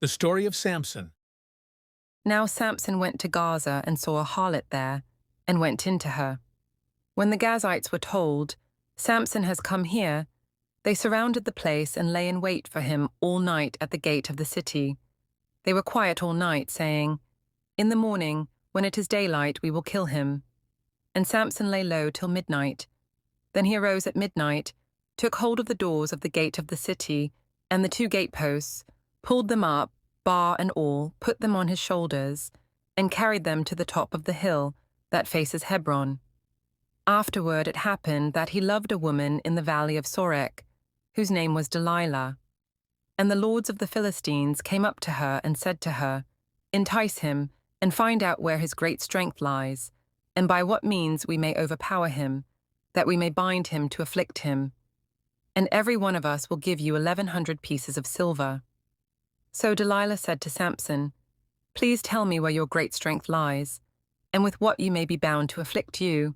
The story of Samson. Now Samson went to Gaza and saw a harlot there, and went into her. When the Gazites were told, "Samson has come here," they surrounded the place and lay in wait for him all night at the gate of the city. They were quiet all night, saying, "In the morning, when it is daylight, we will kill him." And Samson lay low till midnight. Then he arose at midnight, took hold of the doors of the gate of the city, and the two gateposts, pulled them up, bar and all, put them on his shoulders, and carried them to the top of the hill that faces Hebron. Afterward it happened that he loved a woman in the valley of Sorek, whose name was Delilah. And the lords of the Philistines came up to her and said to her, "Entice him, and find out where his great strength lies, and by what means we may overpower him, that we may bind him to afflict him. And every one of us will give you 1,100 pieces of silver." So Delilah said to Samson, "Please tell me where your great strength lies, and with what you may be bound to afflict you."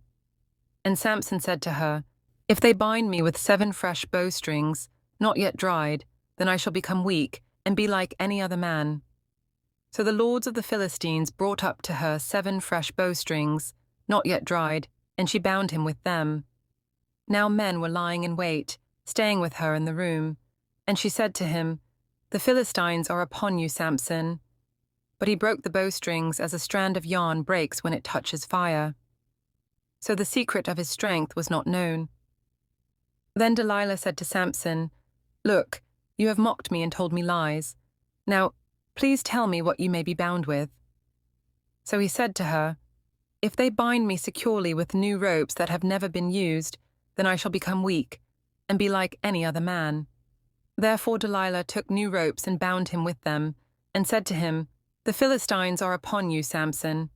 And Samson said to her, "If they bind me with 7 fresh bowstrings, not yet dried, then I shall become weak, and be like any other man." So the lords of the Philistines brought up to her 7 fresh bowstrings, not yet dried, and she bound him with them. Now men were lying in wait, staying with her in the room, and she said to him, "The Philistines are upon you, Samson." But he broke the bowstrings as a strand of yarn breaks when it touches fire. So the secret of his strength was not known. Then Delilah said to Samson, "Look, you have mocked me and told me lies. Now, please tell me what you may be bound with." So he said to her, "If they bind me securely with new ropes that have never been used, then I shall become weak, and be like any other man." Therefore Delilah took new ropes and bound him with them, and said to him, "The Philistines are upon you, Samson."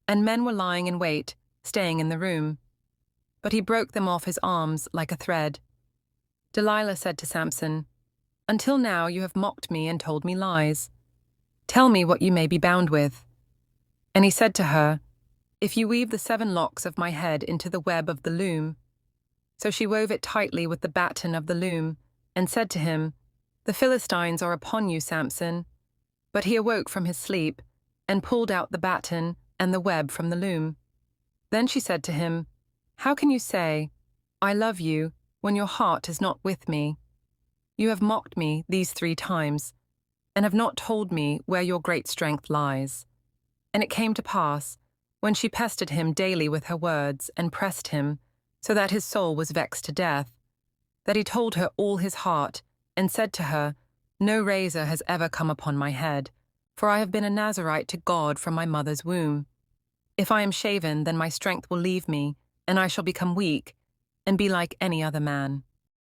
And men were lying in wait, staying in the room. But he broke them off his arms like a thread. Delilah said to Samson, "Until now you have mocked me and told me lies. Tell me what you may be bound with." And he said to her, "If you weave the 7 locks of my head into the web of the loom." So she wove it tightly with the batten of the loom, and said to him, "The Philistines are upon you, Samson." But he awoke from his sleep, and pulled out the batten and the web from the loom. Then she said to him, "How can you say, 'I love you,' when your heart is not with me? You have mocked me these 3 times, and have not told me where your great strength lies." And it came to pass, when she pestered him daily with her words, and pressed him, so that his soul was vexed to death, that he told her all his heart, and said to her, "No razor has ever come upon my head, for I have been a Nazirite to God from my mother's womb. If I am shaven, then my strength will leave me, and I shall become weak, and be like any other man."